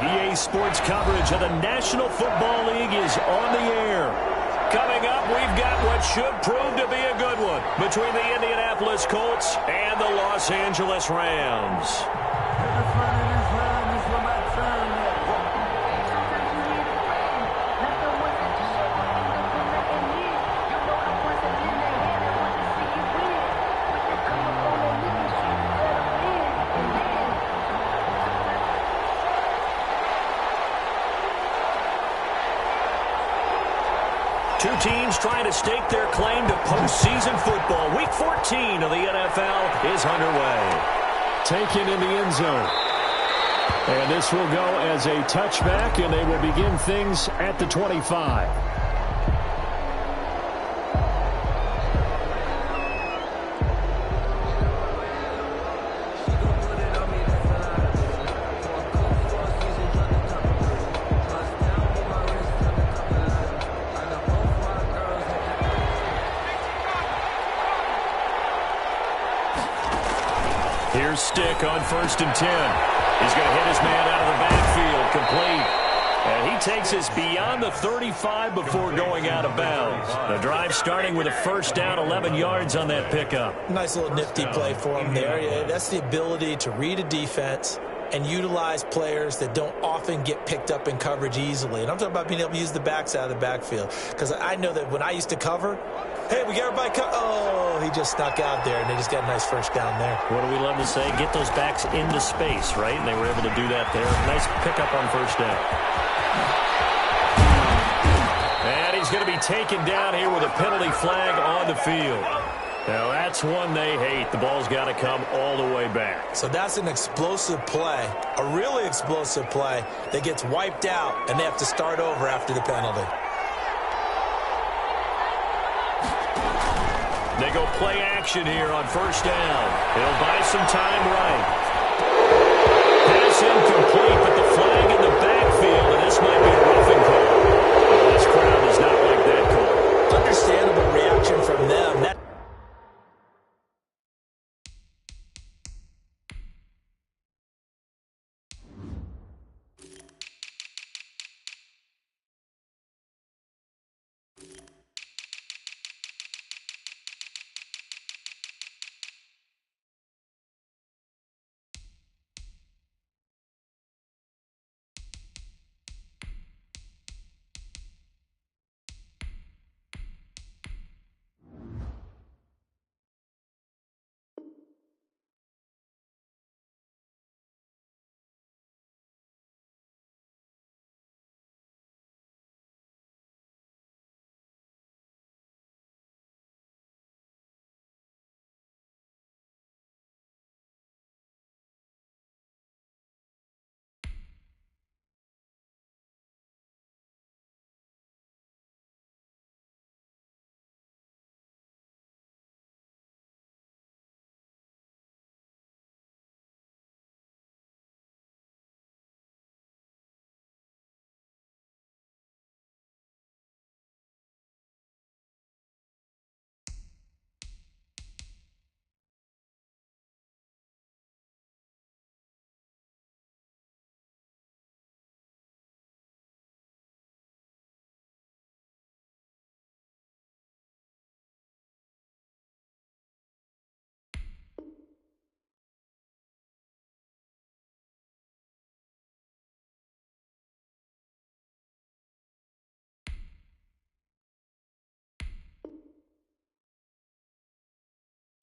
EA Sports coverage of the National Football League is on the air. Coming up, we've got what should prove to be a good one between the Indianapolis Colts and the Los Angeles Rams. Two teams trying to stake their claim to postseason football. Week 14 of the NFL is underway. Taken in the end zone. And this will go as a touchback, and they will begin things at the 25. Here's Stick on 1st and 10. He's going to hit his man out of the backfield, complete. And he takes us beyond the 35 before going out of bounds. The drive starting with a first down, 11 yards on that pickup. Nice little nifty play for him there. Yeah, that's the ability to read a defense and utilize players that don't often get picked up in coverage easily. And I'm talking about being able to use the backs out of the backfield. Because I know that when I used to cover, hey, we got everybody oh, he just snuck out there, and they just got a nice first down there. What do we love to say? Get those backs into space, right? And they were able to do that there. Nice pickup on first down. And he's going to be taken down here with a penalty flag on the field. Now, that's one they hate. The ball's got to come all the way back. So that's an explosive play, a really explosive play that gets wiped out, and they have to start over after the penalty. They go play action here on first down. It'll buy some time right. Pass incomplete, but the flag in the backfield, and this might be a roughing call. This crowd does not like that call. Understandable reaction from them.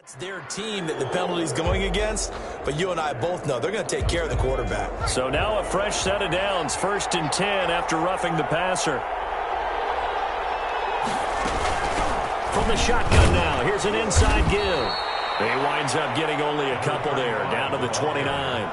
It's their team that the penalty's going against, but you and I both know they're going to take care of the quarterback. So now a fresh set of downs, 1st and 10 after roughing the passer. From the shotgun now, here's an inside give. He winds up getting only a couple there, down to the 29.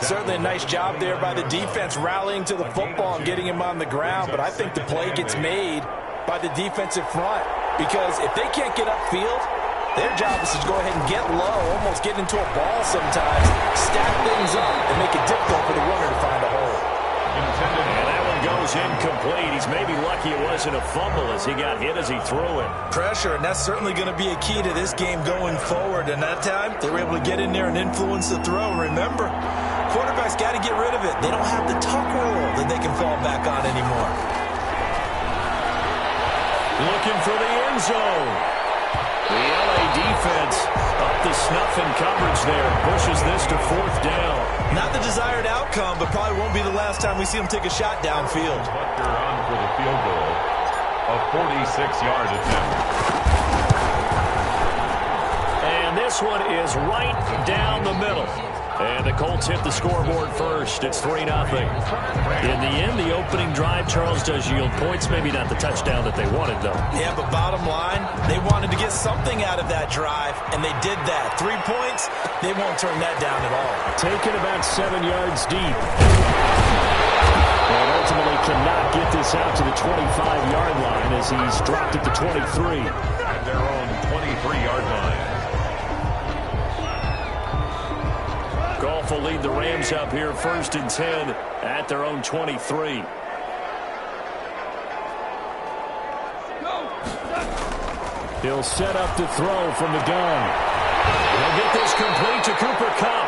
Certainly a nice job there by the defense rallying to the football and getting him on the ground, but I think the play gets made by the defensive front because if they can't get upfield, their job is to go ahead and get low, almost get into a ball sometimes, stack things up, and make it difficult for the runner to find a hole. And that one goes incomplete. He's maybe lucky it wasn't a fumble as he got hit as he threw it. Pressure, and that's certainly going to be a key to this game going forward. And that time, they were able to get in there and influence the throw. Remember, quarterbacks got to get rid of it. They don't have the tuck rule that they can fall back on anymore. Looking for the end zone. The LA defense up to snuff in coverage there. Pushes this to 4th down. Not the desired outcome, but probably won't be the last time we see him take a shot downfield. Butker on for the field goal. A 46-yard attempt. And this one is right down the middle. And the Colts hit the scoreboard first. It's 3-0. In the end, the opening drive, Charles, does yield points. Maybe not the touchdown that they wanted, though. Yeah, but bottom line, they wanted to get something out of that drive, and they did that. 3 points, they won't turn that down at all. Taken about 7 yards deep. And ultimately cannot get this out to the 25-yard line as he's dropped at the 23. At their own 23-yard line. Goff will lead the Rams up here 1st and 10 at their own 23. He'll set up to throw from the gun. He'll get this complete to Cooper Kupp.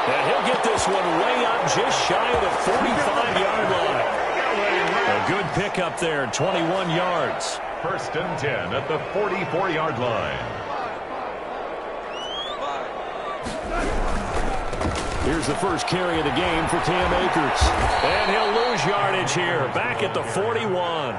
And he'll get this one way up just shy of the 45-yard line. A good pickup there, 21 yards. 1st and 10 at the 44-yard line. Here's the first carry of the game for Cam Akers. And he'll lose yardage here, back at the 41.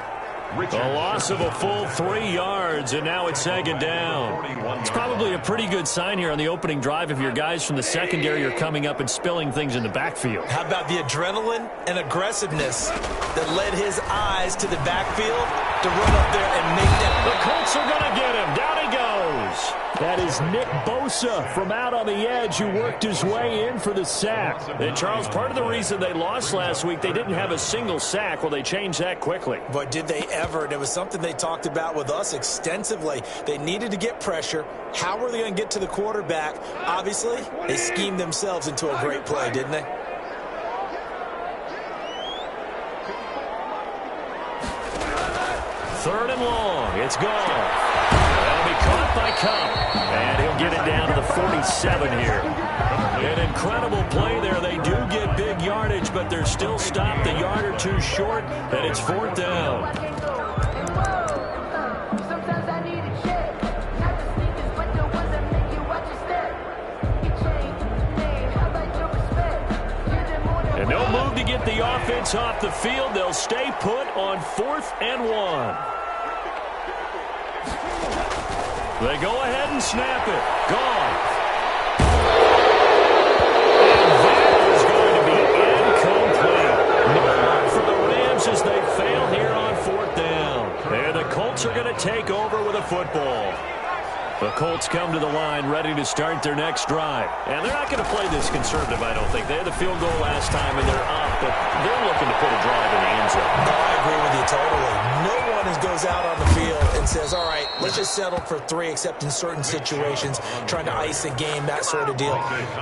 A loss of a full 3 yards, and now it's 2nd down. It's probably a pretty good sign here on the opening drive if your guys from the secondary are coming up and spilling things in the backfield. How about the adrenaline and aggressiveness that led his eyes to the backfield to run up there and make that? The Colts are going to get him. Down he goes. That is Nick Bosa from out on the edge who worked his way in for the sack. And, Charles, part of the reason they lost last week, they didn't have a single sack. Well, they changed that quickly. But did they ever? And it was something they talked about with us extensively. They needed to get pressure. How were they going to get to the quarterback? Obviously, they schemed themselves into a great play, didn't they? Third and long. It's gone. That'll be caught by Kupp. And he'll get it down to the 47 here. An incredible play there. They do get big yardage, but they're still stopped a yard or two short, and it's 4th down. And no move to get the offense off the field. They'll stay put on 4th and 1. They go ahead and snap it. Gone. And that is going to be incomplete. No for the Rams as they fail here on 4th down. And the Colts are going to take over with a football. The Colts come to the line ready to start their next drive. And they're not going to play this conservative, I don't think. They had the field goal last time, and they're up, but they're looking to put a drive in the end zone. No, I agree with you totally. No one goes out on the field and says, all right, let's just settle for 3, except in certain situations, trying to ice a game, that sort of deal.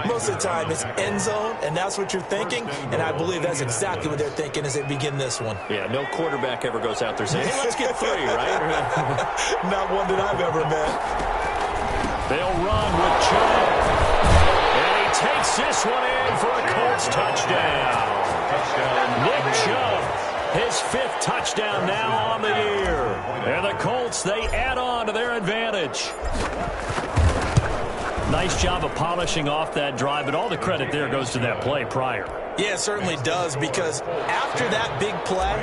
Most of the time, it's end zone, and that's what you're thinking, and I believe that's exactly what they're thinking as they begin this one. Yeah, no quarterback ever goes out there saying, hey, let's get 3, right? Not one that I've ever met. They'll run with Chubb. And he takes this one in for a Colts touchdown. Nick Chubb, his 5th touchdown now on the year. And the Colts, they add on to their advantage. Nice job of polishing off that drive, but all the credit there goes to that play prior. Yeah, it certainly does, because after that big play,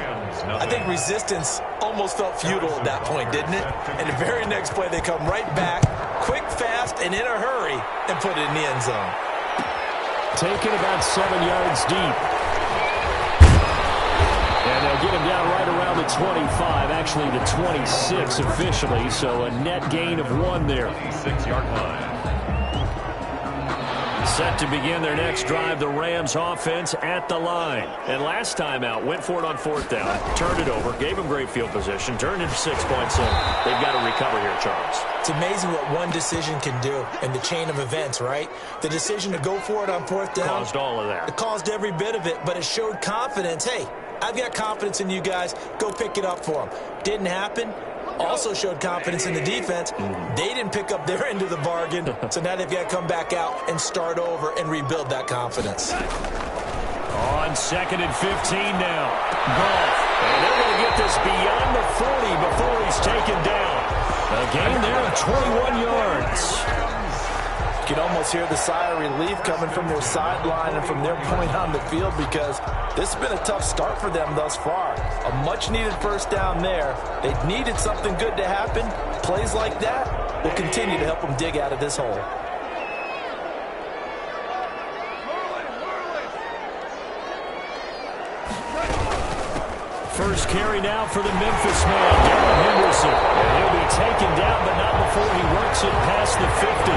I think resistance almost felt futile at that point, didn't it? And the very next play, they come right back, quick, fast, and in a hurry, and put it in the end zone. Taken about 7 yards deep. And they'll get him down right around the 25, actually the 26 officially, so a net gain of 1 there. 6-yard line. Set to begin their next drive, the Rams offense at the line. And last time out, went for it on 4th down, turned it over, gave them great field position, turned into 6 points, and they've got to recover here, Charles. It's amazing what one decision can do in the chain of events, right? The decision to go for it on 4th down. Caused all of that. It caused every bit of it, but it showed confidence. Hey, I've got confidence in you guys. Go pick it up for them. Didn't happen. Also showed confidence in the defense. They didn't pick up their end of the bargain, so now they've got to come back out and start over and rebuild that confidence. On 2nd and 15 now. Goff. And they're going to get this beyond the 40 before he's taken down. A gain there of 21 yards. You can almost hear the sigh of relief coming from their sideline and from their point on the field, because this has been a tough start for them thus far. A much-needed first down there. They needed something good to happen. Plays like that will continue to help them dig out of this hole. First carry now for the Memphis man, Darrell Henderson. And he'll be taken down, but not before he works it past the 50.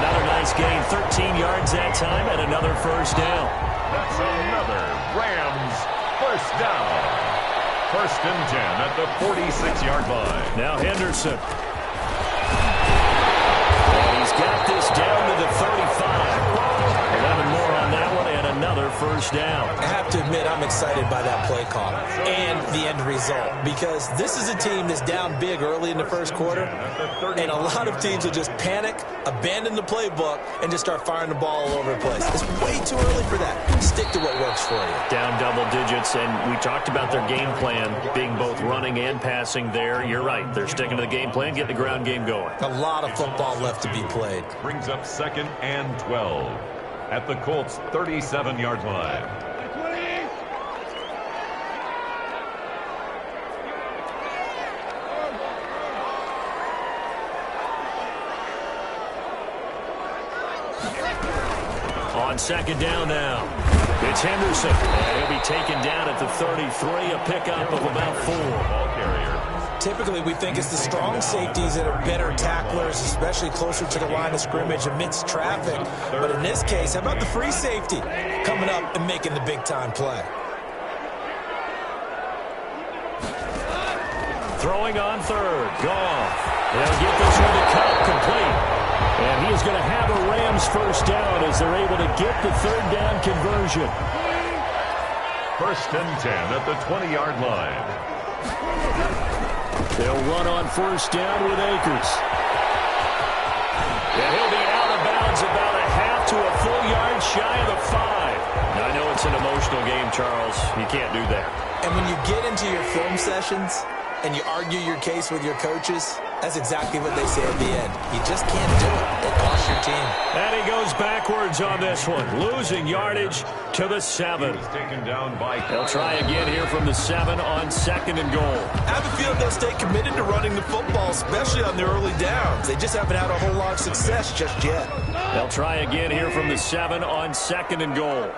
Another nice gain, 13 yards that time, and another first down. That's another Rams first down. 1st and 10 at the 46-yard line. Now Henderson. And he's got this down to the 35. 11 more on that one, and another first down. I have to admit, I'm excited by that play call and the end result, because this is a team that's down big early in the first quarter, and a lot of teams will just panic, abandon the playbook, and just start firing the ball all over the place. It's way too early for that. Stick to what works for you. Down double digits, and we talked about their game plan being both running and passing there. You're right. They're sticking to the game plan, getting the ground game going. A lot of football left to be played. Brings up 2nd and 12 at the Colts 37-yard line. On 2nd down now. It's Henderson. And he'll be taken down at the 33, a pickup of about 4. Ball carrier. Typically, we think it's the strong safeties that are better tacklers, especially closer to the line of scrimmage amidst traffic. But in this case, how about the free safety coming up and making the big-time play? Throwing on 3rd. Goff. They'll get this one to Cup complete. And he is going to have a Rams first down as they're able to get the 3rd down conversion. 1st and 10 at the 20-yard line. They'll run on first down with Akers. And he'll be out of bounds about a half to a full yard shy of the 5. Now, I know it's an emotional game, Charles. You can't do that. And when you get into your film sessions and you argue your case with your coaches, that's exactly what they say at the end. You just can't do it. It costs your team. And he goes backwards on this one, losing yardage to the 7. He's taken down by... They'll try again here from the 7 on 2nd and goal. I have a feeling they'll stay committed to running the football, especially on the early downs. They just haven't had a whole lot of success just yet. They'll try again here from the 7 on 2nd and goal.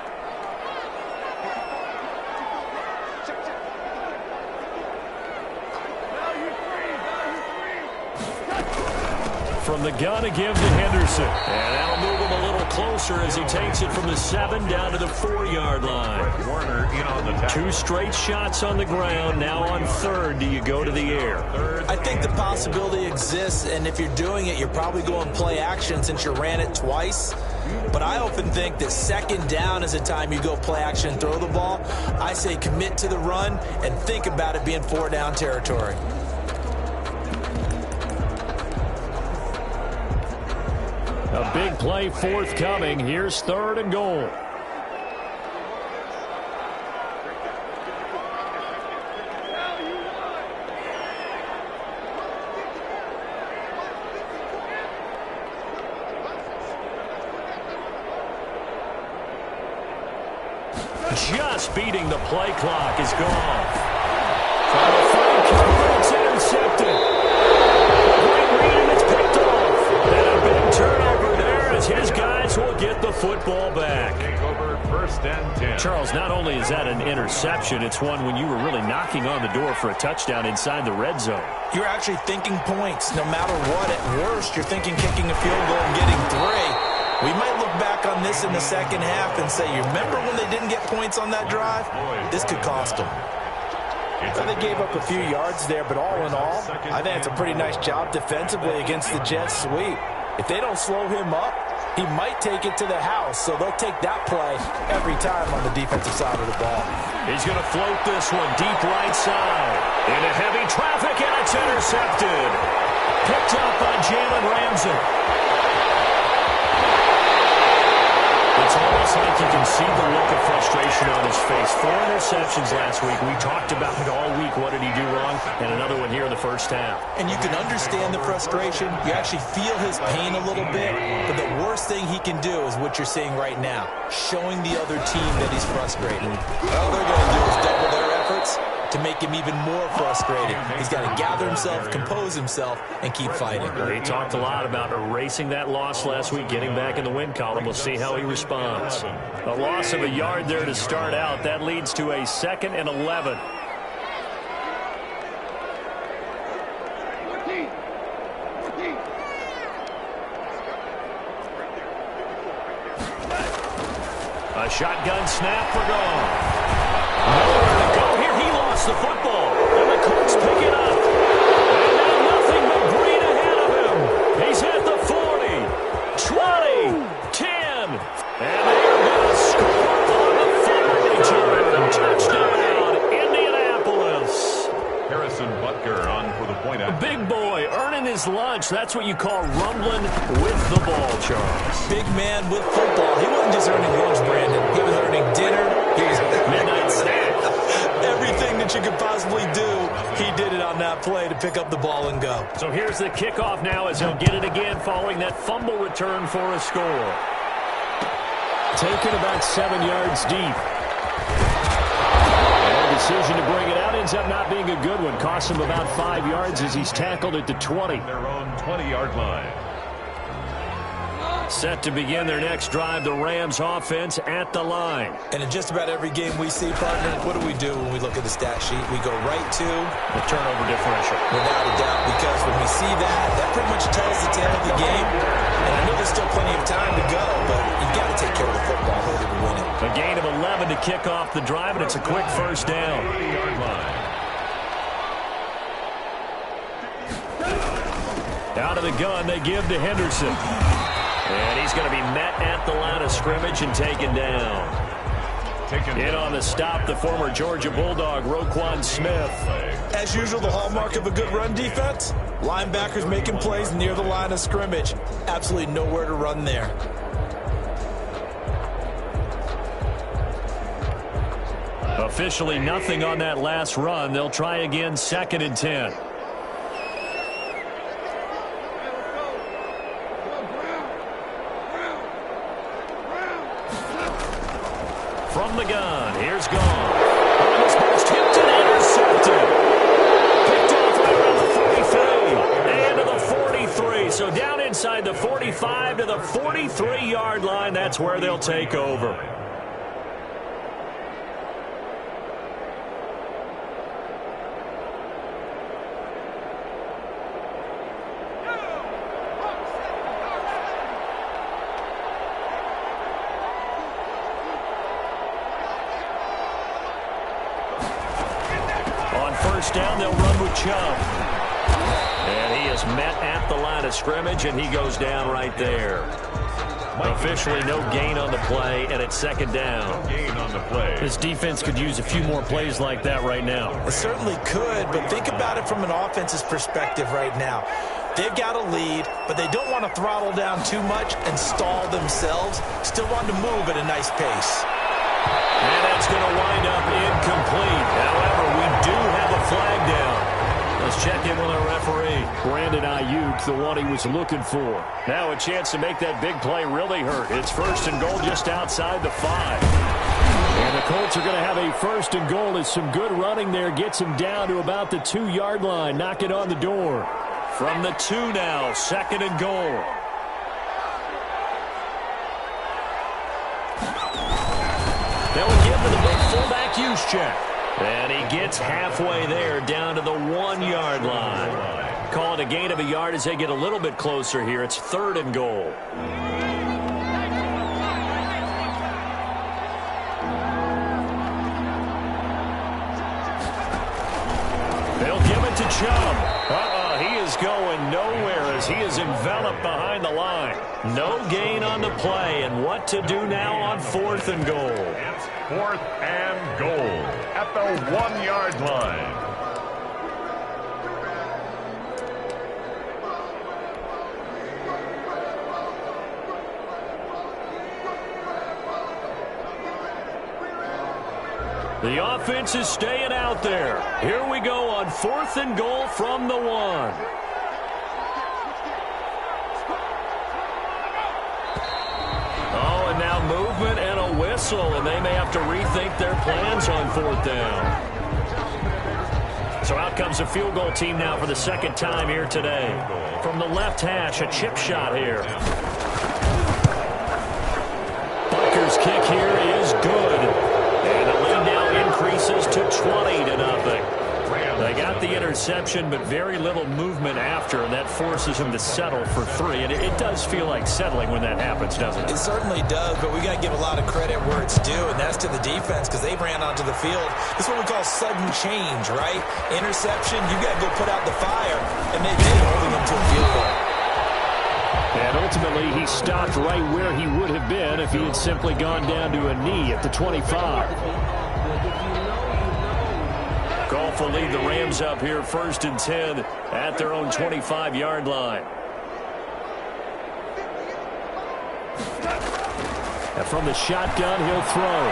From the gun again to Henderson. And that'll move him a little closer as he takes it from the 7 down to the 4-yard line. Warner in on the tackle. 2 straight shots on the ground. Now on 3rd, do you go to the air? I think the possibility exists, and if you're doing it, you're probably going play action since you ran it twice. But I often think that 2nd down is the time you go play action and throw the ball. I say commit to the run and think about it being 4-down territory. A big play forthcoming. Here's 3rd and goal. Just beating the play clock is gone. Trying to find cover. It's intercepted. Great read, and it's picked off. And a big turnover there as his guys will get the football back. Over 1st and 10. Charles, not only is that an interception, it's one when you were really knocking on the door for a touchdown inside the red zone. You're actually thinking points. No matter what, at worst, you're thinking kicking a field goal and getting 3. We might look back on this in the second half and say, you remember when they didn't get points on that drive? This could cost them. They gave up a few yards there, but all in all, I think it's a pretty nice job defensively against the Jets sweep. If they don't slow him up, he might take it to the house, so they'll take that play every time on the defensive side of the ball. He's going to float this one deep right side. Into heavy traffic, and it's intercepted. Picked up by Jalen Ramsey. It's almost like you can see the look of frustration interceptions last week. We talked about it all week. What did he do wrong? And another one here in the first half. And you can understand the frustration. You actually feel his pain a little bit. But the worst thing he can do is what you're seeing right now, showing the other team that he's frustrated. All they're going to do is double their efforts to make him even more frustrated. He's got to gather himself, compose himself, and keep fighting. He talked a lot about erasing that loss last week, getting back in the win column. We'll see how he responds. A loss of a yard there to start out. That leads to a 2nd and 11. A shotgun snap for Goff. Nowhere to go here. He lost the football. And the Colts pick it up. And now nothing but green ahead of him. He's at the 40, 20, 10. And they're going to score on the fumble return. Touchdown, Indianapolis. Harrison Butker on for the point out. Big boy earning his lunch. That's what you call rumbling with the ball, Charles. Big man with football. He wasn't just earning lunch, Brandon. He was earning dinner. He was Midnight snack. everything that you could possibly do. He did it on that play to pick up the ball and go. So here's the kickoff now as he'll get it again following that fumble return for a score. Taken about 7 yards deep. The decision to bring it out ends up not being a good one. Costs him about 5 yards as he's tackled at the 20. Their own 20-yard line. Set to begin their next drive, the Rams offense at the line. And in just about every game we see, partner, what do when we look at the stat sheet? We go right to the turnover differential. Without a doubt, because when we see that, that pretty much tells the tale of the game. And I know there's still plenty of time to go, but you've got to take care of the football in order to win it. A gain of 11 to kick off the drive, and it's a quick first down. 30-yard line. Out of the gun, they give to Henderson. And he's going to be met at the line of scrimmage and taken down. In on the stop, the former Georgia Bulldog, Roquan Smith. As usual, the hallmark of a good run defense, linebackers making plays near the line of scrimmage. Absolutely nowhere to run there. Officially nothing on that last run. They'll try again, 2nd and 10. From the gun, here's Goff. On this post, tipped and intercepted. Picked off right around the 43 and to the 43. So down inside the 45 to the 43-yard line. That's where they'll take over. Down, they'll run with Chubb. And he is met at the line of scrimmage, and he goes down right there. Officially no gain on the play, and it's 2nd down. No gain on the play. This defense could use a few more plays like that right now. It certainly could, but think about it from an offense's perspective right now. They've got a lead, but they don't want to throttle down too much and stall themselves. Still want to move at a nice pace. And that's going to wind up incomplete. However, we do have a flag down. Let's check in with our referee. Brandon Ayuk, the one he was looking for. Now a chance to make that big play really hurt. It's 1st and goal just outside the 5. And the Colts are going to have a 1st and goal as some good running there gets him down to about the 2-yard line. Knock it on the door. From the 2 now, 2nd and goal. They'll give to the big fullback use check. And he gets halfway there down to the 1-yard line. Call it a gain of a yard as they get a little bit closer here. It's 3rd and goal. They'll give it to Chubb. He is going nowhere as he is enveloped behind the line. No gain on the play, and what to do now on 4th and goal. It's 4th and goal at the 1-yard line. The offense is staying out there. Here we go on 4th and goal from the 1. Oh, and now movement and a whistle, and they may have to rethink their plans on 4th down. So out comes a field goal team now for the second time here today. From the left hash, a chip shot here. Bucker's kick here is good. And the lead now increases to 20-0. They got the interception, but very little movement after, and that forces him to settle for 3. And it does feel like settling when that happens, doesn't it? It certainly does, but we got to give a lot of credit where it's due, and that's to the defense because they ran onto the field. This is what we call sudden change, right? Interception, you got to go put out the fire, and they did, holding them to a field goal. And ultimately, he stopped right where he would have been if he had simply gone down to a knee at the 25. Goff will lead the Rams up here 1st and 10 at their own 25-yard line. And from the shotgun, he'll throw.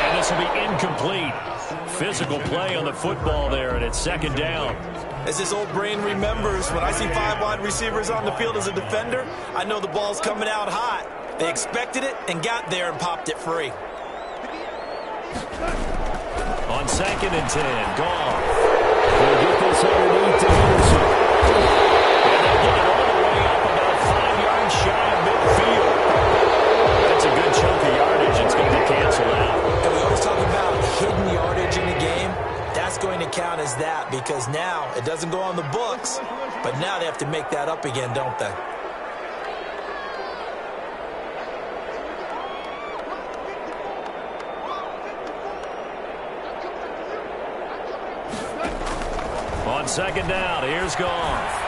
And this will be incomplete. Physical play on the football there, and it's 2nd down. As this old brain remembers, when I see 5 wide receivers on the field as a defender, I know the ball's coming out hot. They expected it and got there and popped it free. On 2nd and 10, Goff. They'll get this underneath to Henderson. And they'll get it all the way up about 5 yards shy of midfield. That's a good chunk of yardage. It's going to get canceled out. And we always talk about hidden yardage in the game. That's going to count as that because now it doesn't go on the books, but now they have to make that up again, don't they? On 2nd down, here's Goff.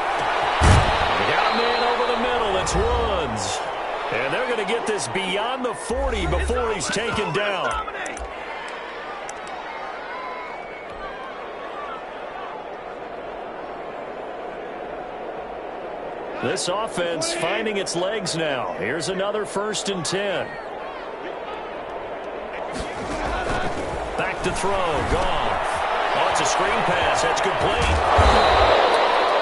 They got a man over the middle. It's Woods. And they're going to get this beyond the 40 before he's taken down. This offense finding its legs now. Here's another 1st and 10. Back to throw, Goff. Oh, it's a screen pass. That's complete.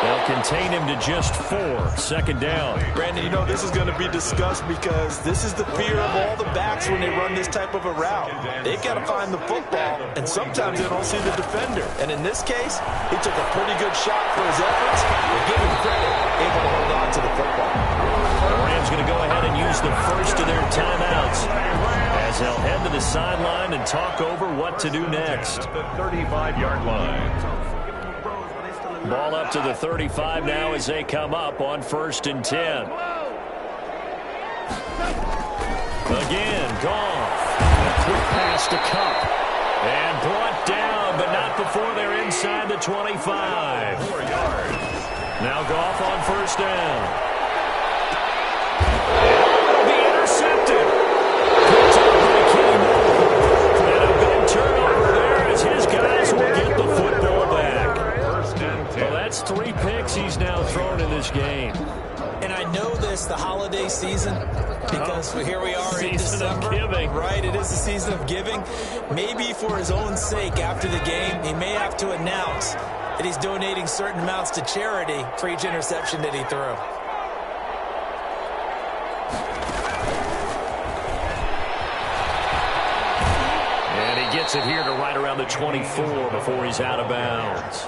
They'll contain him to just 4. 2nd down. Brandon, you know this is going to be discussed because this is the fear of all the backs when they run this type of a route. They've got to find the football, and sometimes they don't see the defender. And in this case, he took a pretty good shot for his efforts, but give him credit, able to hold on to the football. The Rams going to go ahead and use the first of their timeouts as they'll head to the sideline and talk over what to do next. At the 35-yard line. Ball up to the 35 now as they come up on 1st and 10. Again, Goff. A quick pass to Cup. And brought down, but not before they're inside the 25. 4 yards. Now Goff on 1st down. It'll be intercepted. Picked up by Kenny Moore. And a big turnover there as his guys will get the football back. Well, that's 3 picks he's now thrown in this game. And I know this, the holiday season, because here we are in Season of December. giving. Right, it is the season of giving. Maybe for his own sake after the game, he may have to announce that he's donating certain amounts to charity for each interception that he threw. And he gets it here to right around the 24 before he's out of bounds.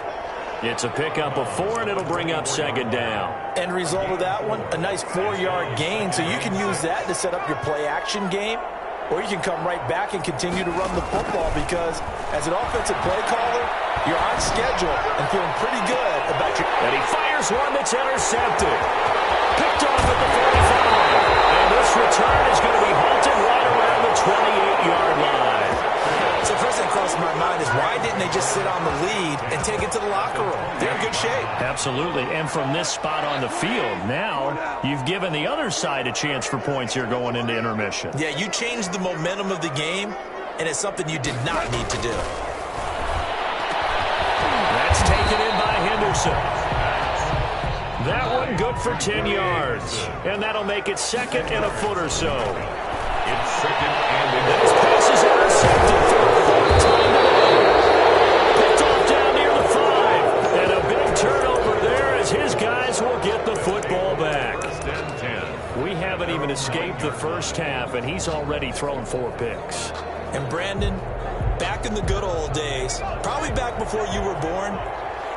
It's a pickup of 4, and it'll bring up 2nd down. End result of that one, a nice 4-yard gain, so you can use that to set up your play-action game, or you can come right back and continue to run the football because as an offensive play caller, you're on schedule and feeling pretty good about your... And he fires one that's intercepted. Picked off at the 45. And this return is going to be halted right around the 28-yard line. So the first thing crossed my mind is why didn't they just sit on the lead and take it to the locker room? They're in good shape. Absolutely. And from this spot on the field, now you've given the other side a chance for points here going into intermission. Yeah, you changed the momentum of the game, and it's something you did not need to do. That's taken in by Henderson. That one good for 10 yards. And that'll make it 2nd and a foot or so. It's 2nd and This pass is intercepted for first half, and he's already thrown 4 picks. And Brandon, back in the good old days, probably back before you were born,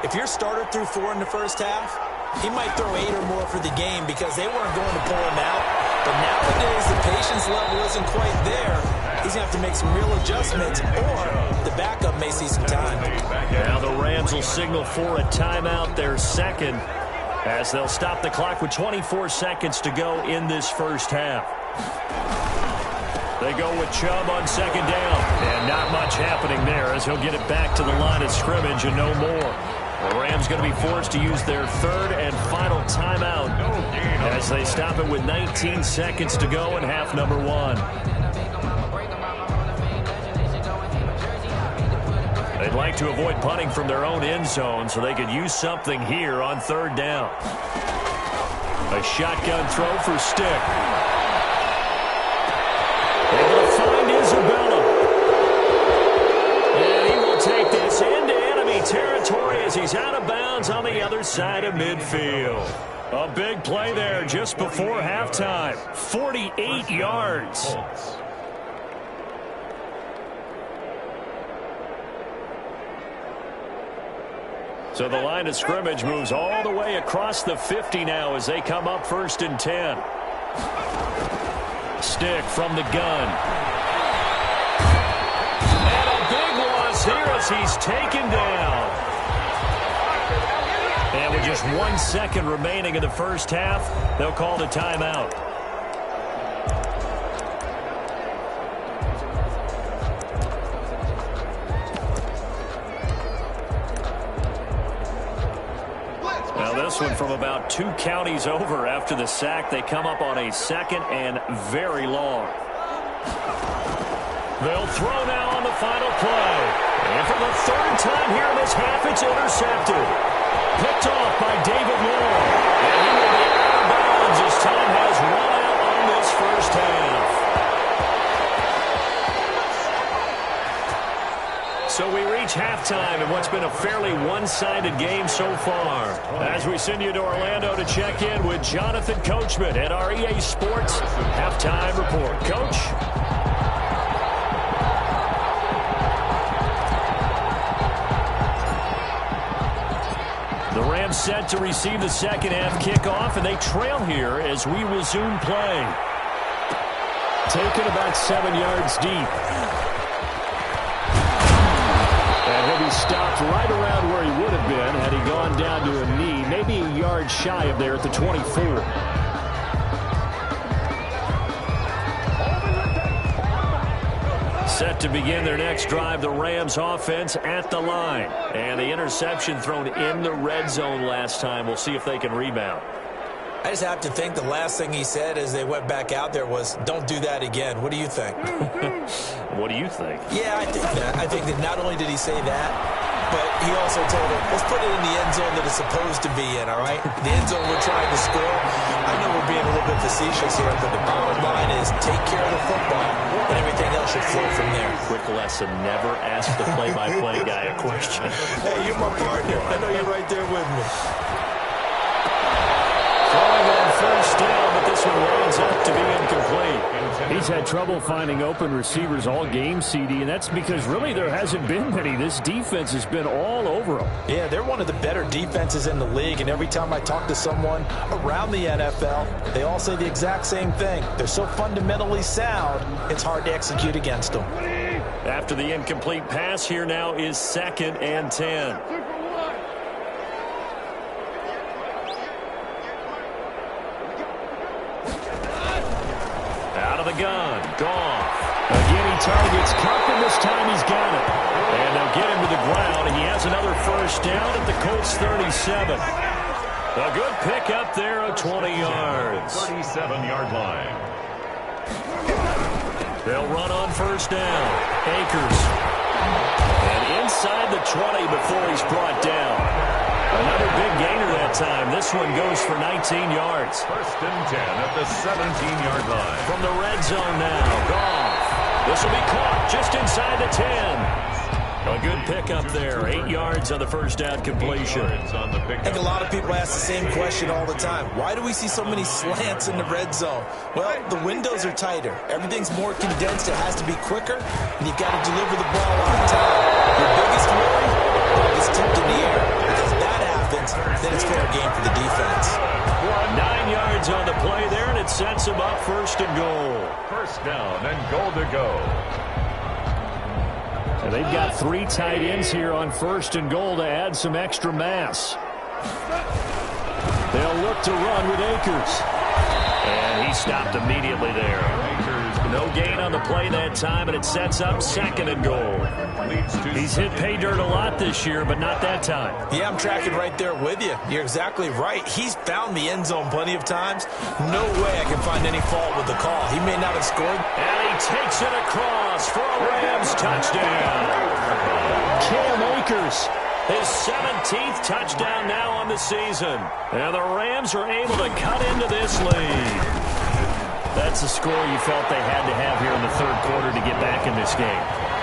if your starter threw 4 in the first half, he might throw 8 or more for the game because they weren't going to pull him out. But nowadays, the patience level isn't quite there. He's going to have to make some real adjustments, or the backup may see some time. Now the Rams will signal for a timeout, their second, as they'll stop the clock with 24 seconds to go in this first half. They go with Chubb on second down. And not much happening there as he'll get it back to the line of scrimmage and no more. The Rams going to be forced to use their third and final timeout as they stop it with 19 seconds to go in half number 1. They'd like to avoid punting from their own end zone so they could use something here on third down. A shotgun throw for Stick. Able to find Isabella. And he will take this into enemy territory as he's out of bounds on the other side of midfield. A big play there just before halftime. 48 yards. So the line of scrimmage moves all the way across the 50 now as they come up first and 10. Stick from the gun. And a big loss here as he's taken down. And with just 1 second remaining in the first half, they'll call the timeout. Now this one from about 2 counties over after the sack. They come up on a second and very long. They'll throw now on the final play. And for the third time here in this half, it's intercepted. Picked off by David Moore. And he will be out of bounds as time has run out on this first half. So we reach halftime in what's been a fairly one-sided game so far. As we send you to Orlando to check in with Jonathan Coachman at our EA Sports Halftime Report. Coach? The Rams set to receive the second half kickoff, and they trail here as we resume play. Taken about 7 yards deep. And he'll be stopped right around where he would have been had he gone down to a knee, maybe a yard shy of there at the 24. Set to begin their next drive, the Rams offense at the line. And the interception thrown in the red zone last time. We'll see if they can rebound. I just have to think the last thing he said as they went back out there was, don't do that again. What do you think? What do you think? Yeah, I think that. I think that not only did he say that, but he also told him, let's put it in the end zone that it's supposed to be in, all right? The end zone we're trying to score. I know we're being a little bit facetious here, but the bottom line is take care of the football, and everything else should flow from there. Quick lesson, never ask the play-by-play guy a question. Hey, you're my partner. I know you're right there with me. Throwing on first down, but this one winds up to be incomplete. He's had trouble finding open receivers all game, CD, and that's because really there hasn't been many. This defense has been all over them. Yeah, they're one of the better defenses in the league, and every time I talk to someone around the NFL, they all say the exact same thing. They're so fundamentally sound, it's hard to execute against them. After the incomplete pass, here now is 2nd and 10. Out of the gun, Goff. Again, he targets Cup, and this time he's got it. And they'll get him to the ground, and he has another first down at the Colts 37. A good pick up there of 20 yards. 37-yard line. They'll run on first down. Akers. And inside the 20 before he's brought down. Another big gainer that time. This one goes for 19 yards. 1st and 10 at the 17-yard line. From the red zone now, Goff. This will be caught just inside the 10. A good pickup there. 8 yards on the first down completion. I think a lot of people ask the same question all the time. Why do we see so many slants in the red zone? Well, the windows are tighter. Everything's more condensed. It has to be quicker, and you've got to deliver the ball on time. Your biggest worry is tipped in the air. Because if that happens, then it's fair game for the defense. 9 yards on the play there, and it sets them up first and goal. First down and goal to go. And they've got 3 tight ends here on first and goal to add some extra mass. They'll look to run with Akers. And he stopped immediately there. No gain on the play that time, and it sets up second and goal. He's hit pay dirt a lot this year, but not that time. Yeah, I'm tracking right there with you. You're exactly right. He's found the end zone plenty of times. No way I can find any fault with the call. He may not have scored. And he takes it across for a Rams touchdown. Cam Akers. His 17th touchdown now on the season. And the Rams are able to cut into this lead. That's the score you felt they had to have here in the third quarter to get back in this game.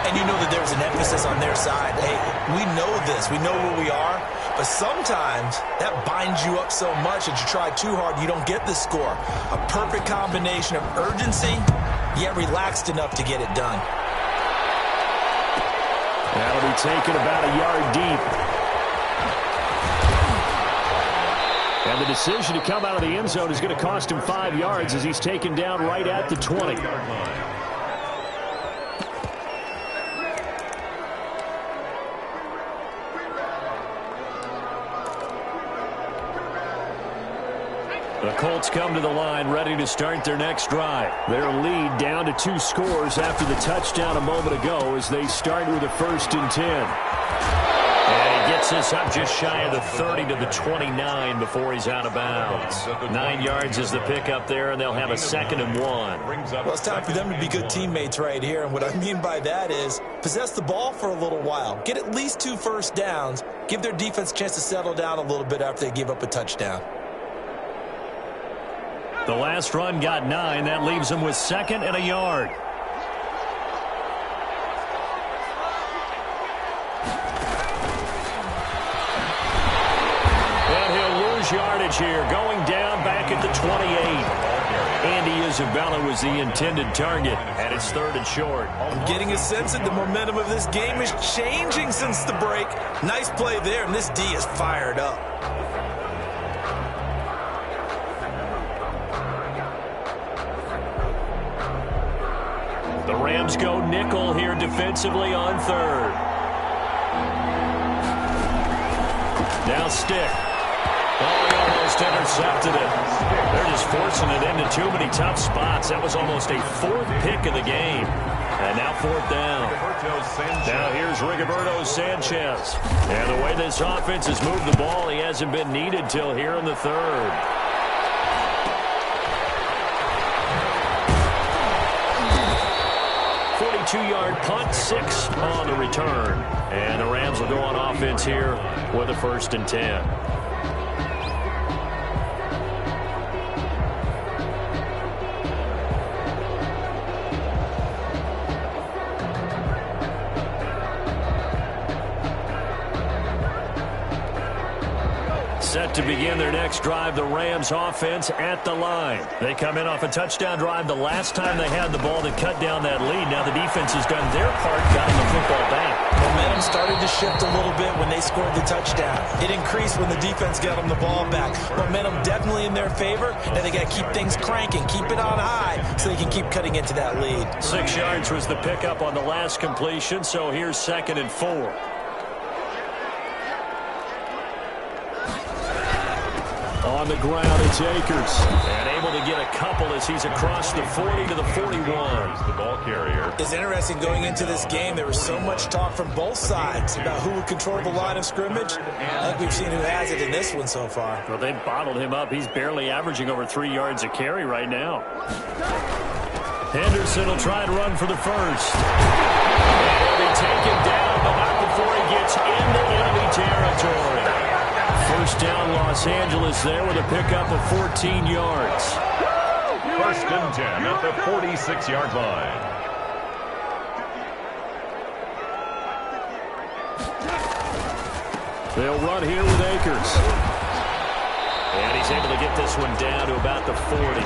And you know that there's an emphasis on their side. Hey, we know this. We know where we are. But sometimes that binds you up so much that you try too hard, you don't get the score. A perfect combination of urgency, yet relaxed enough to get it done. That'll be taken about a yard deep. And the decision to come out of the end zone is going to cost him 5 yards as he's taken down right at the 20. The Colts come to the line ready to start their next drive. Their lead down to 2 scores after the touchdown a moment ago as they start with a 1st and 10. And he gets this up just shy of the 30 to the 29 before he's out of bounds. 9 yards is the pickup there, and they'll have a 2nd and 1. Well, it's time for them to be good teammates right here. And what I mean by that is possess the ball for a little while. Get at least 2 first downs. Give their defense a chance to settle down a little bit after they give up a touchdown. The last run got 9. That leaves them with 2nd and a yard. And he'll lose yardage here, going down back at the 28. Andy Isabella was the intended target, and it's 3rd and short. I'm getting a sense that the momentum of this game is changing since the break. Nice play there, and this D is fired up. The Rams go nickel here defensively on 3rd. Now stick. Oh, he almost intercepted it. They're just forcing it into too many tough spots. That was almost a 4th pick of the game. And now 4th down. Now here's Rigoberto Sanchez. And the way this offense has moved the ball, he hasn't been needed till here in the 3rd. 42-yard punt, 6 on the return. And the Rams will go on offense here with a 1st and 10. Set to begin their next drive, the Rams offense at the line. They come in off a touchdown drive the last time they had the ball to cut down that lead. Now the defense has done their part, gotten the football back. Momentum started to shift a little bit when they scored the touchdown. It increased when the defense got them the ball back. Momentum definitely in their favor. Now they got to keep things cranking, keep it on high so they can keep cutting into that lead. 6 yards was the pickup on the last completion, so here's 2nd and 4. On the ground, it's Akers. And able to get a couple as he's across the 40 to the 41. The ball carrier. It's interesting going into this game. There was so much talk from both sides about who would control the line of scrimmage. I think we've seen who has it in this one so far. Well, they've bottled him up. He's barely averaging over 3 yards a carry right now. Henderson will try to run for the 1st. And he'll be taken down, but not before he gets into enemy territory. 1st down, Los Angeles there with a pickup of 14 yards. 1st and 10 at the 46-yard line. They'll run here with Akers. And he's able to get this one down to about the 40.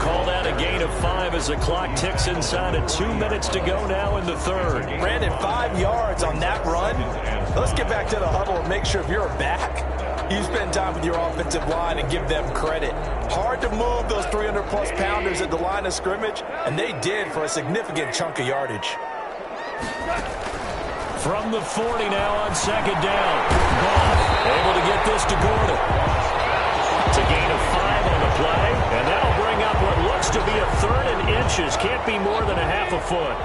Called out a gain of 5 as the clock ticks inside of 2 minutes to go now in the third. Brandon, 5 yards on that run. Let's get back to the huddle and make sure if you're a back, you spend time with your offensive line and give them credit. Hard to move those 300-plus pounders at the line of scrimmage, and they did for a significant chunk of yardage. From the 40 now on second down. Goff able to get this to Gordon. It's a gain of 5 on the play, and that'll bring up what looks to be a third and inches. Can't be more than a half a foot.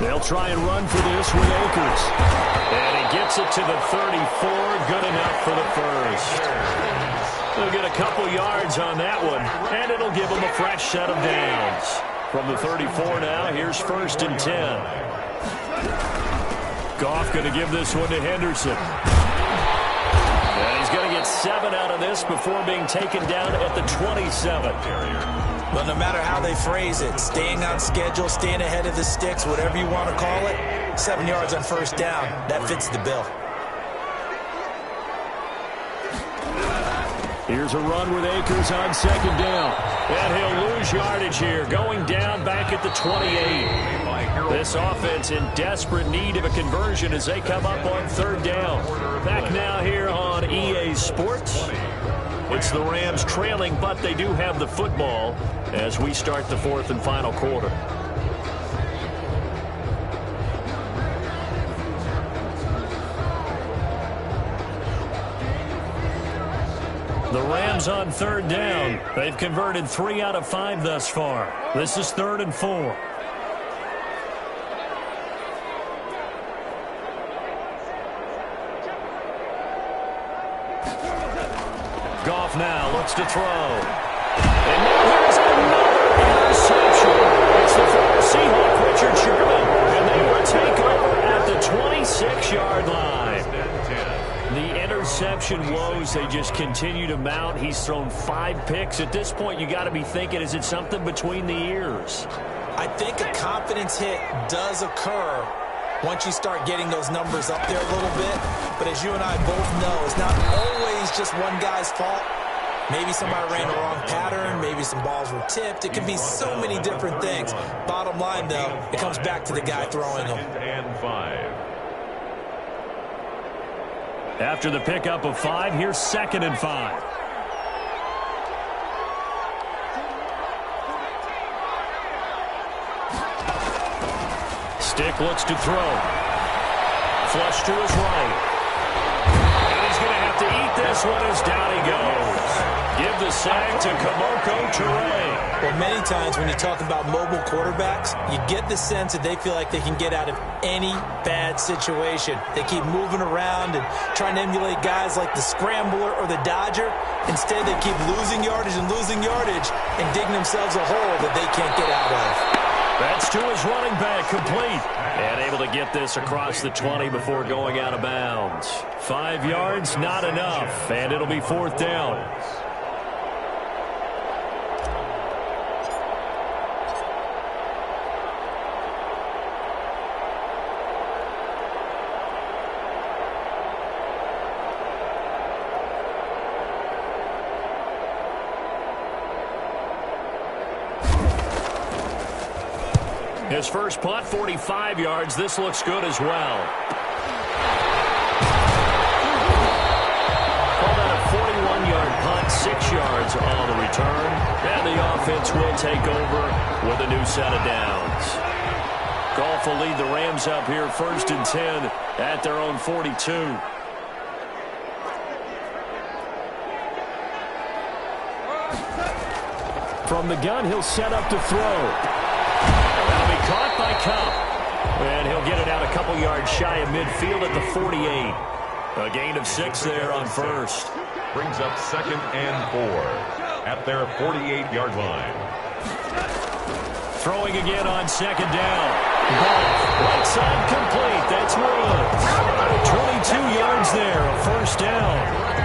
They'll try and run for this with Akers. And he gets it to the 34. Good enough for the first. They'll get a couple yards on that one, and it'll give them a fresh set of downs. From the 34 now, here's 1st and 10. Goff going to give this one to Henderson. And he's going to get 7 out of this before being taken down at the 27. But no matter how they phrase it, staying on schedule, staying ahead of the sticks, whatever you want to call it, 7 yards on 1st down, that fits the bill. Here's a run with Akers on 2nd down. And he'll lose yardage here, going down back at the 28. This offense in desperate need of a conversion as they come up on 3rd down. Back now here on EA Sports. It's the Rams trailing, but they do have the football as we start the 4th and final quarter. The Rams on 3rd down. They've converted 3 out of 5 thus far. This is 3rd and 4. Goff now looks to throw. And now here's another interception. It's the former Seahawk, Richard Sherman, and they will take over at the 26-yard line. The interception woes, they just continue to mount. He's thrown 5 picks. At this point, you got to be thinking, is it something between the ears? I think a confidence hit does occur once you start getting those numbers up there a little bit. But as you and I both know, it's not always just one guy's fault. Maybe somebody ran the wrong pattern. Maybe some balls were tipped. It can be so many different things. Bottom line, though, it comes back to the guy throwing them. And 5. After the pickup of 5, here's 2nd and 5. Stick looks to throw. Flush to his right. And he's going to have to eat this one as down he goes. Give the sack to Kamoko Toure. Well, many times when you talk about mobile quarterbacks, you get the sense that they feel like they can get out of any bad situation. They keep moving around and trying to emulate guys like the Scrambler or the Dodger. Instead, they keep losing yardage and digging themselves a hole that they can't get out of. That's to his running back, complete. And able to get this across the 20 before going out of bounds. 5 yards, not enough, and it'll be 4th down. His first punt, 45 yards. This looks good as well. Call that a 41-yard punt, 6 yards on the return. And the offense will take over with a new set of downs. Goff will lead the Rams up here 1st and 10 at their own 42. From the gun, he'll set up to throw. That'll be caught by Cup. And he'll get it out a couple yards shy of midfield at the 48. A gain of 6 there on 1st. Brings up 2nd and 4 at their 48-yard line. Throwing again on 2nd down. Right side complete. That's Woods. 22 yards there, a first down.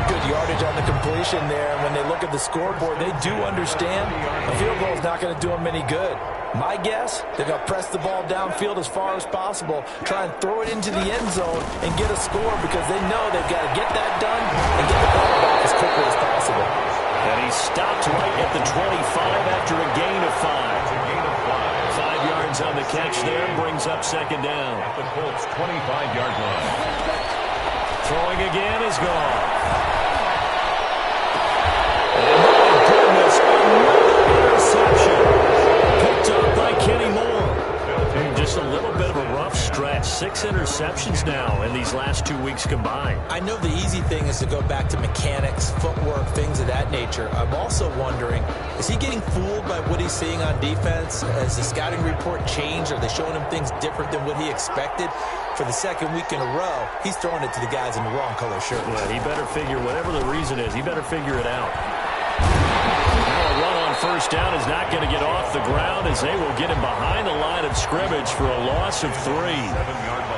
Good yardage on the completion there. And when they look at the scoreboard, they do understand a field goal is not going to do them any good. My guess, they're going to press the ball downfield as far as possible, try and throw it into the end zone and get a score because they know they've got to get that done and get the ball back as quickly as possible. And he stopped right at the 25 after a gain of 5. 5 yards on the catch there, brings up second down. At the Colts' 25-yard line. Throwing again is gone. And my goodness, another interception. Picked up by Kenny Moore. Just a little bit of a rough stretch. 6 interceptions now in these last 2 weeks combined. I know the easy thing is to go back to mechanics, footwork, things of that nature. I'm also wondering, is he getting fooled by what he's seeing on defense? Has the scouting report changed? Are they showing him things different than what he expected? For the second week in a row, he's throwing it to the guys in the wrong color shirts. Yeah, he better figure, whatever the reason is, he better figure it out. Now a run on first down is not going to get off the ground as they will get him behind the line of scrimmage for a loss of 3.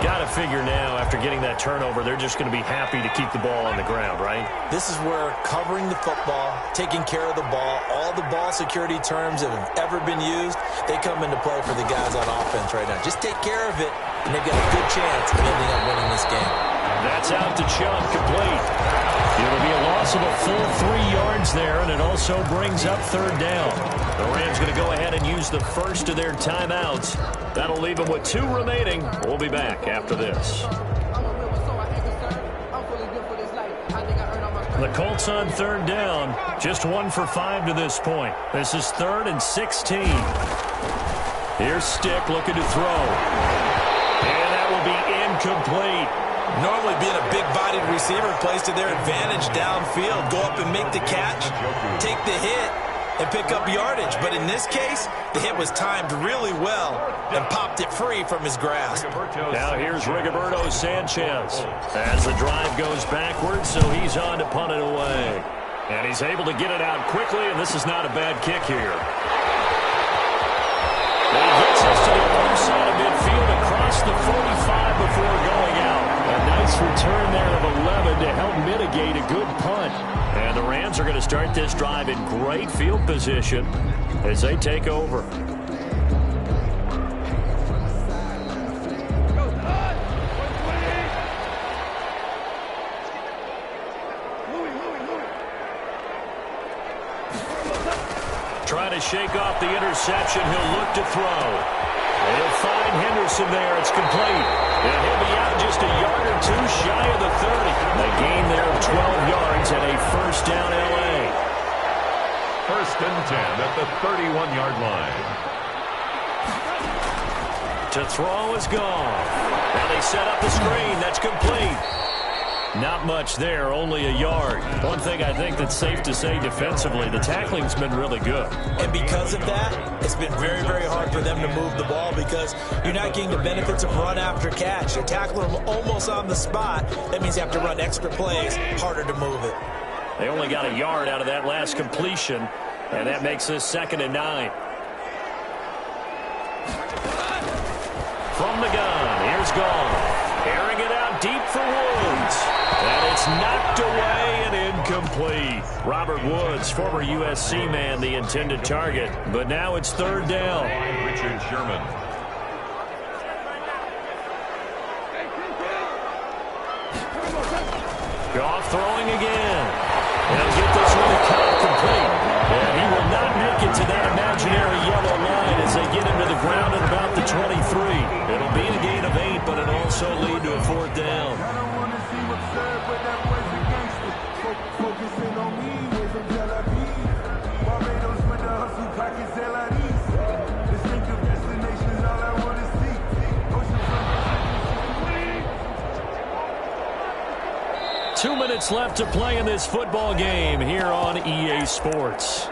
Got to figure now, after getting that turnover, they're just going to be happy to keep the ball on the ground, right? This is where covering the football, taking care of the ball, all the ball security terms that have ever been used, they come into play for the guys on offense right now. Just take care of it, and they've got a good chance of ending up winning this game. That's out to Chubb, complete. It'll be a loss of a full 3 yards there, and it also brings up third down. The Rams going to go ahead and use the first of their timeouts. That'll leave them with 2 remaining. We'll be back after this. The Colts on third down, just 1 for 5 to this point. This is 3rd and 16. Here's Stick looking to throw. And that will be incomplete. Normally being a big-bodied receiver plays to their advantage downfield. Go up and make the catch, take the hit, and pick up yardage. But in this case, the hit was timed really well and popped it free from his grasp. Now here's Rigoberto Sanchez as the drive goes backwards, so he's on to punt it away. And he's able to get it out quickly, and this is not a bad kick here. And he gets us to the other side of midfield across the 45 before going out. A nice return there of 11 to help mitigate a good punt. And the Rams are going to start this drive in great field position as they take over. Trying to shake off the interception. He'll look to throw. And he'll find Henderson there. It's complete. And he'll be out just a yard or 2 shy of the 30. A gain there of 12 yards and a first down L.A. 1st and 10 at the 31-yard line. To throw is gone. Now they set up the screen. That's complete. Not much there, only a yard. One thing I think that's safe to say defensively, the tackling's been really good. And because of that, it's been very, very hard for them to move the ball because you're not getting the benefits of run after catch. You're tackling them almost on the spot. That means you have to run extra plays, harder to move it. They only got a yard out of that last completion, and that makes this 2nd and 9. From the gun, here's Gone. Airing it out deep for Woods. And it's knocked away and incomplete. Robert Woods, former USC man, the intended target. But now it's 3rd down. Richard Sherman. Goff throwing again. And get this one caught complete. And he will not make it to that imaginary yellow line as they get him to the ground at about the 23. It'll be a gain of 8, but it'll also lead to a 4th down. Two minutes left to play in this football game here on EA Sports.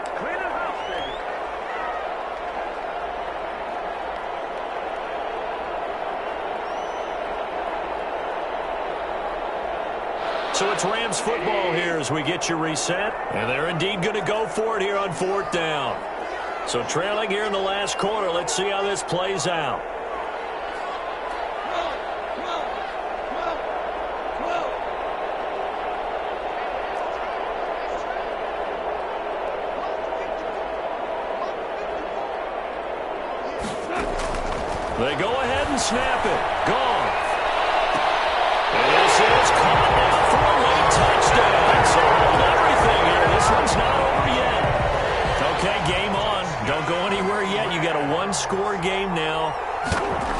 So it's Rams football here as we get you reset. And they're indeed going to go for it here on 4th down. So trailing here in the last quarter, let's see how this plays out. They go ahead and snap it. Gone. And this is caught now for a late touchdown. So hold everything here. This one's not over yet. Okay, game on. Don't go anywhere yet. You got a one-score game now.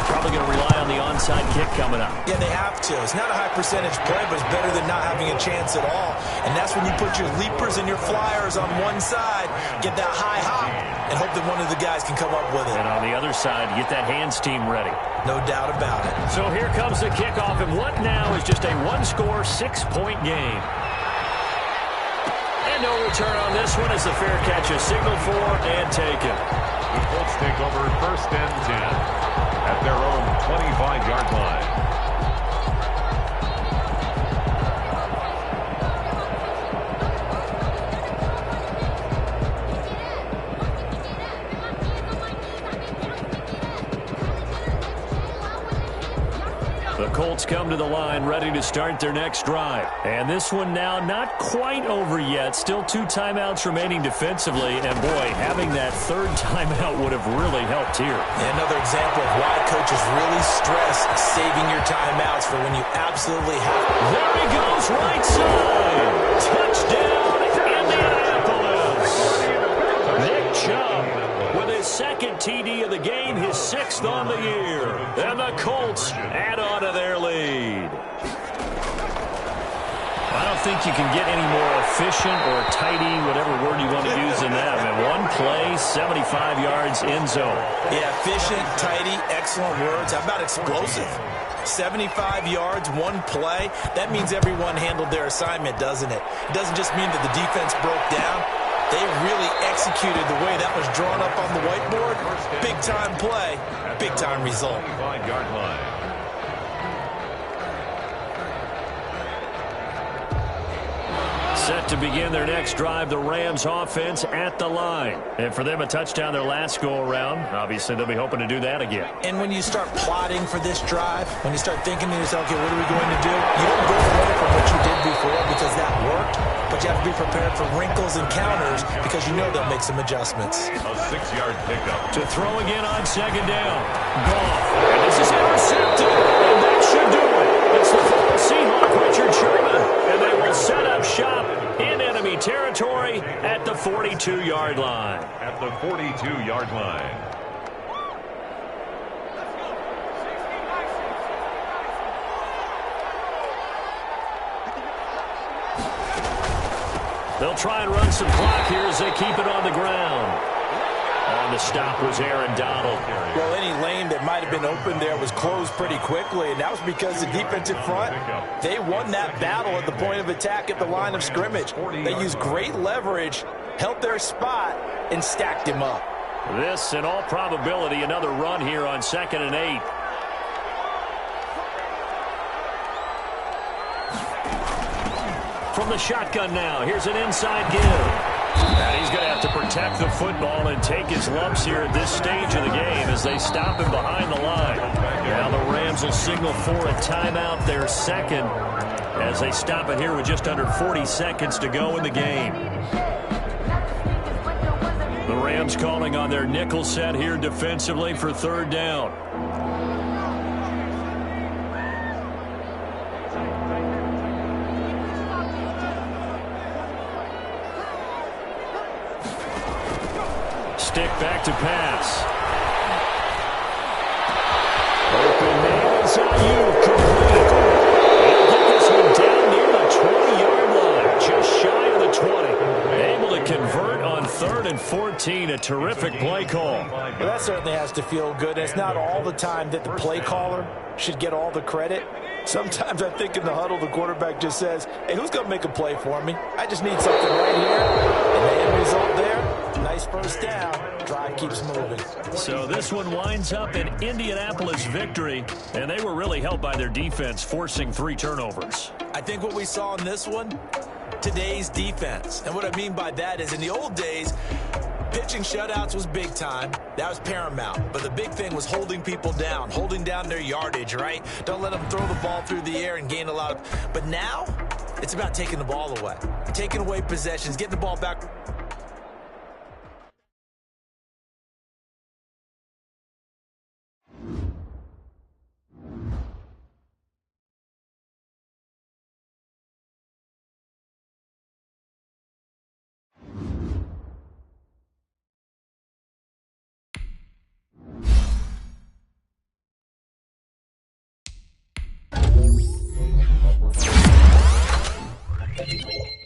Probably going to rely on the onside kick coming up. Yeah, they have to. It's not a high percentage play, but it's better than not having a chance at all. And that's when you put your leapers and your flyers on one side, get that high hop, and hope that one of the guys can come up with it. And on the other side, get that hands team ready. No doubt about it. So here comes the kickoff, and what now is just a one-score, 6-point game. And no return on this one as the fair catch is signaled for and taken. The Colts take over 1st and 10 at their own 25-yard line. The Colts come to the line ready to start their next drive. And this one now not quite over yet. Still 2 timeouts remaining defensively. And, boy, having that 3rd timeout would have really helped here. And another example of why coaches really stress saving your timeouts for when you absolutely have to. There he goes, right side. Touchdown, Indianapolis. Nick Chubb with his 2nd TD of the game, his 6th on the year. And the Colts add on to their lead. I don't think you can get any more efficient or tidy, whatever word you want to use in that. I mean, one play, 75 yards, end zone. Yeah, efficient, tidy, excellent words. How about explosive? 75 yards, one play. That means everyone handled their assignment, doesn't it? It doesn't just mean that the defense broke down. They really executed the way that was drawn up on the whiteboard. Big-time play, big-time result. 25-yard line. Set to begin their next drive, the Rams offense at the line. And for them, a touchdown their last go-around. Obviously, they'll be hoping to do that again. And when you start plotting for this drive, when you start thinking to yourself, okay, what are we going to do? You don't go away from what you did before because that worked, but you have to be prepared for wrinkles and counters because you know they'll make some adjustments. A 6-yard pickup. To throw again on 2nd down. Goff. And this is intercepted. And that should do it. It's the former Seahawk, Richard Sherman. And they will set up shop in enemy territory at the 42-yard line. At the 42-yard line. They'll try and run some clock here as they keep it on the ground. On the stop was Aaron Donald. Well, any lane that might have been open there was closed pretty quickly, and that was because the defensive front, they won that battle at the point of attack at the line of scrimmage. They used great leverage, held their spot, and stacked him up. This, in all probability, another run here on 2nd and 8. From the shotgun now, here's an inside give. And he's going to have to protect the football and take his lumps here at this stage of the game as they stop him behind the line. Now the Rams will signal for a timeout, their 2nd, as they stop it here with just under 40 seconds to go in the game. The Rams calling on their nickel set here defensively for 3rd down. Stick back to pass. Open man is Ayuk, complete. He'll get this one down near the 20-yard line, just shy of the 20. Able to convert on 3rd and 14, a terrific play call. Well, that certainly has to feel good. It's not all the time that the play caller should get all the credit. Sometimes I think in the huddle, the quarterback just says, hey, who's going to make a play for me? I just need something right here. And the end result there, nice 1st down. Drive keeps moving. So this one winds up an Indianapolis victory, and they were really helped by their defense, forcing 3 turnovers. I think what we saw in this one, today's defense. And what I mean by that is in the old days, pitching shutouts was big time. That was paramount. But the big thing was holding people down, holding down their yardage, right? Don't let them throw the ball through the air and gain a lot of... But now, it's about taking the ball away. Taking away possessions, getting the ball back... it.